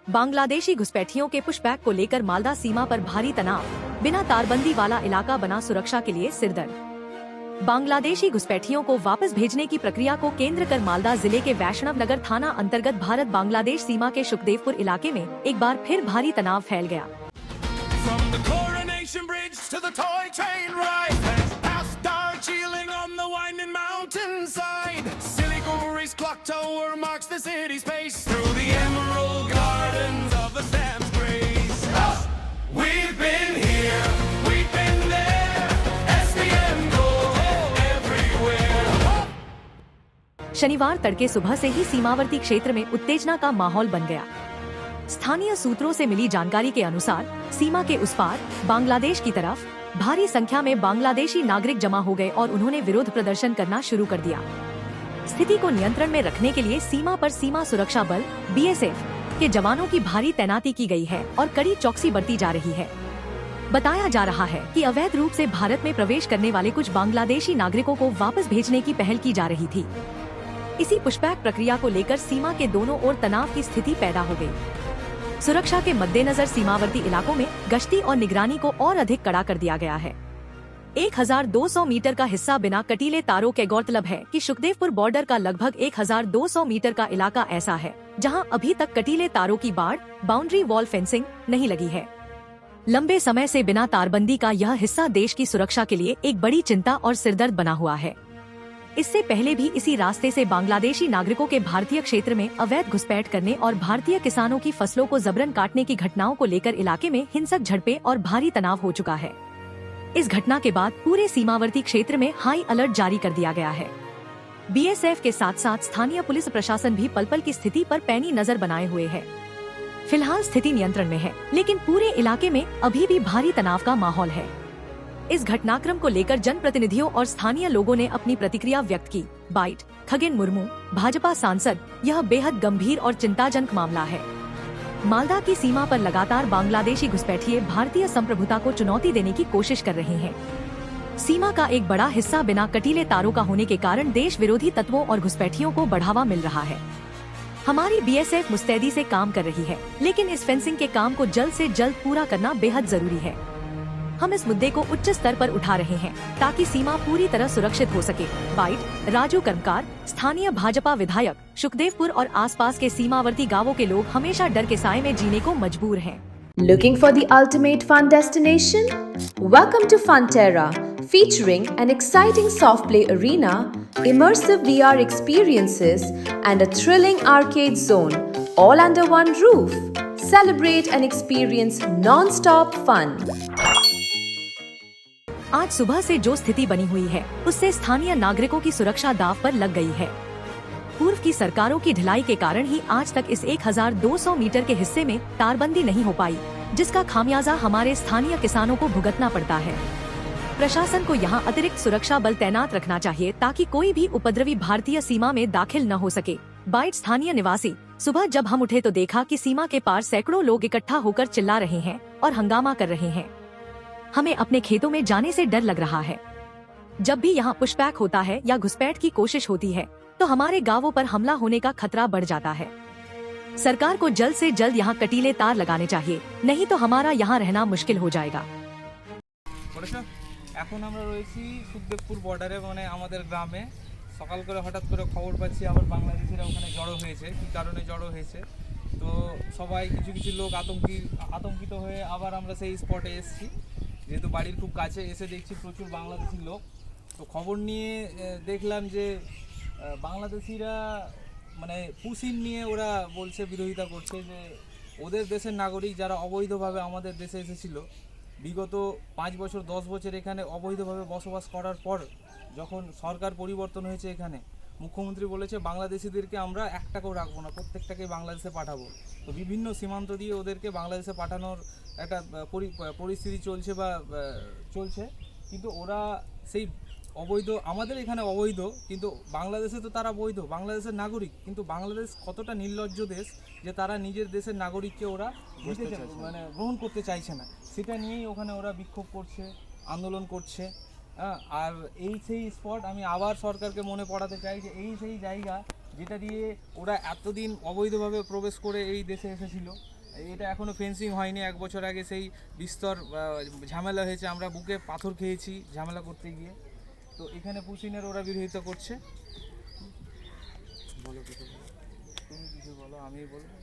बांग्लादेशी घुसपैठियों के पुशबैक को लेकर मालदा सीमा पर भारी तनाव, बिना तारबंदी वाला इलाका बना सुरक्षा के लिए सिरदर्द। बांग्लादेशी घुसपैठियों को वापस भेजने की प्रक्रिया को केंद्र कर मालदा जिले के वैष्णव नगर थाना अंतर्गत भारत बांग्लादेश सीमा के सुखदेवपुर इलाके में एक बार फिर भारी तनाव फैल गया। Clock tower marks the city's pace through the emerald gardens of the Sam's Grace. We've been here, we've been there. SBM gold everywhere. शनिवार तड़के सुबह से ही सीमावर्ती क्षेत्र में उत्तेजना का माहौल बन गया। स्थानीय सूत्रों से मिली जानकारी के अनुसार सीमा के उस पार बांग्लादेश की तरफ भारी संख्या में बांग्लादेशी नागरिक जमा हो गए और उन्होंने विरोध प्रदर्शन करना शुरू कर दिया। स्थिति को नियंत्रण में रखने के लिए सीमा पर सीमा सुरक्षा बल BSF के जवानों की भारी तैनाती की गई है और कड़ी चौकसी बरती जा रही है। बताया जा रहा है कि अवैध रूप से भारत में प्रवेश करने वाले कुछ बांग्लादेशी नागरिकों को वापस भेजने की पहल की जा रही थी। इसी पुशबैक प्रक्रिया को लेकर सीमा के दोनों ओर तनाव की स्थिति पैदा हो गई। सुरक्षा के मद्देनजर सीमावर्ती इलाकों में गश्ती और निगरानी को और अधिक कड़ा कर दिया गया है। 1200 मीटर का हिस्सा बिना कटीले तारों के। गौरतलब है कि सुखदेवपुर बॉर्डर का लगभग 1200 मीटर का इलाका ऐसा है जहां अभी तक कटीले तारों की बाड़, बाउंड्री वॉल फेंसिंग नहीं लगी है। लंबे समय से बिना तारबंदी का यह हिस्सा देश की सुरक्षा के लिए एक बड़ी चिंता और सिरदर्द बना हुआ है। इससे पहले भी इसी रास्ते से बांग्लादेशी नागरिकों के भारतीय क्षेत्र में अवैध घुसपैठ करने और भारतीय किसानों की फसलों को जबरन काटने की घटनाओं को लेकर इलाके में हिंसक झड़पें और भारी तनाव हो चुका है। इस घटना के बाद पूरे सीमावर्ती क्षेत्र में हाई अलर्ट जारी कर दिया गया है। BSF के साथ साथ स्थानीय पुलिस प्रशासन भी पल पल की स्थिति पर पैनी नजर बनाए हुए है। फिलहाल स्थिति नियंत्रण में है, लेकिन पूरे इलाके में अभी भी भारी तनाव का माहौल है। इस घटनाक्रम को लेकर जनप्रतिनिधियों और स्थानीय लोगों ने अपनी प्रतिक्रिया व्यक्त की। बाइट खगेन मुर्मू, भाजपा सांसद, यह बेहद गंभीर और चिंताजनक मामला है। मालदा की सीमा पर लगातार बांग्लादेशी घुसपैठिए भारतीय संप्रभुता को चुनौती देने की कोशिश कर रहे हैं। सीमा का एक बड़ा हिस्सा बिना कटीले तारों का होने के कारण देश विरोधी तत्वों और घुसपैठियों को बढ़ावा मिल रहा है। हमारी BSF मुस्तैदी से काम कर रही है, लेकिन इस फेंसिंग के काम को जल्द से जल्द पूरा करना बेहद जरूरी है। हम इस मुद्दे को उच्च स्तर पर उठा रहे हैं ताकि सीमा पूरी तरह सुरक्षित हो सके। बाइट राजू कर्मकार, स्थानीय भाजपा विधायक, सुखदेवपुर और आसपास के सीमावर्ती गांवों के लोग हमेशा डर के साए में जीने को मजबूर हैं। Looking for the ultimate fun destination? Welcome to Funterra, featuring an exciting soft play arena, immersive VR experiences, and a thrilling arcade zone, all under one roof. Celebrate and experience non-stop fun. आज सुबह से जो स्थिति बनी हुई है, उससे स्थानीय नागरिकों की सुरक्षा दांव पर लग गई है। पूर्व की सरकारों की ढिलाई के कारण ही आज तक इस 1200 मीटर के हिस्से में तारबंदी नहीं हो पाई, जिसका खामियाजा हमारे स्थानीय किसानों को भुगतना पड़ता है। प्रशासन को यहाँ अतिरिक्त सुरक्षा बल तैनात रखना चाहिए ताकि कोई भी उपद्रवी भारतीय सीमा में दाखिल न हो सके। बाइट स्थानीय निवासी, सुबह जब हम उठे तो देखा कि सीमा के पार सैकड़ों लोग इकट्ठा होकर चिल्ला रहे हैं और हंगामा कर रहे हैं। हमें अपने खेतों में जाने से डर लग रहा है। जब भी यहाँ पुशबैक होता है या घुसपैठ की कोशिश होती है तो हमारे गांवों पर हमला होने का खतरा बढ़ जाता है। सरकार को जल्द से जल्द यहाँ कटीले तार लगाने चाहिए, नहीं तो हमारा यहाँ रहना मुश्किल हो जाएगा। এখন আমরা রয়েছি সুখদেবপুর বর্ডারে, মানে আমাদের গ্রামে। সকাল করে হঠাৎ করে খবর পাচ্ছি আবার বাংলাদেশিরা ওখানে জড়ো হয়েছে। কি কারণে জড়ো হয়েছে তো সবাই কিছু কিছু লোক আতঙ্কিত হয়ে আবার আমরা সেই স্পটে এসেছি, যেহেতু বাড়ির খুব কাছে। এসে দেখছি প্রচুর বাংলাদেশি লোক। তো খবর নিয়ে দেখলাম যে বাংলাদেশিরা মানে পুশিন নিয়ে ওরা বলছে, বিরোধিতা করছে যে ওদের দেশের নাগরিক যারা অবৈধভাবে আমাদের দেশে এসেছিল, বিগত 5 বছর 10 বছর এখানে অবৈধভাবে বসবাস করার পর যখন সরকার পরিবর্তন হয়েছে এখানে, মুখ্যমন্ত্রী বলেছে বাংলাদেশিদেরকে আমরা একটাকেও রাখবো না, প্রত্যেকটাকে বাংলাদেশে পাঠাবো। তো বিভিন্ন সীমান্ত দিয়ে ওদেরকে বাংলাদেশে পাঠানোর একটা পরিস্থিতি চলছে বা চলছে, কিন্তু ওরা সেই অবৈধ, আমাদের এখানে অবৈধ, কিন্তু বাংলাদেশে তো তারা বৈধ, বাংলাদেশের নাগরিক। কিন্তু বাংলাদেশ কতটা নির্লজ্জ দেশ যে তারা নিজের দেশের নাগরিককে ওরা মানে গ্রহণ করতে চাইছে না, সেটা নিয়েই ওখানে ওরা বিক্ষোভ করছে, আন্দোলন করছে। আর এই সেই স্পট, আমি আবার সরকারকে মনে পড়াতে চাই যে এই সেই জায়গা যেটা দিয়ে ওরা এতদিন অবৈধভাবে প্রবেশ করে এই দেশে এসেছিল। এটা এখনো ফেন্সিং হয়নি। 1 বছর আগে সেই বিস্তর ঝামেলা হয়েছে, আমরা বুকে পাথর খেয়েছি ঝামেলা করতে গিয়ে। তো এখানে পুশিনের ওরা বিরোধিতা করছে। বলো কিছু বলো, তুমি কিছু বলো, আমি বলবো।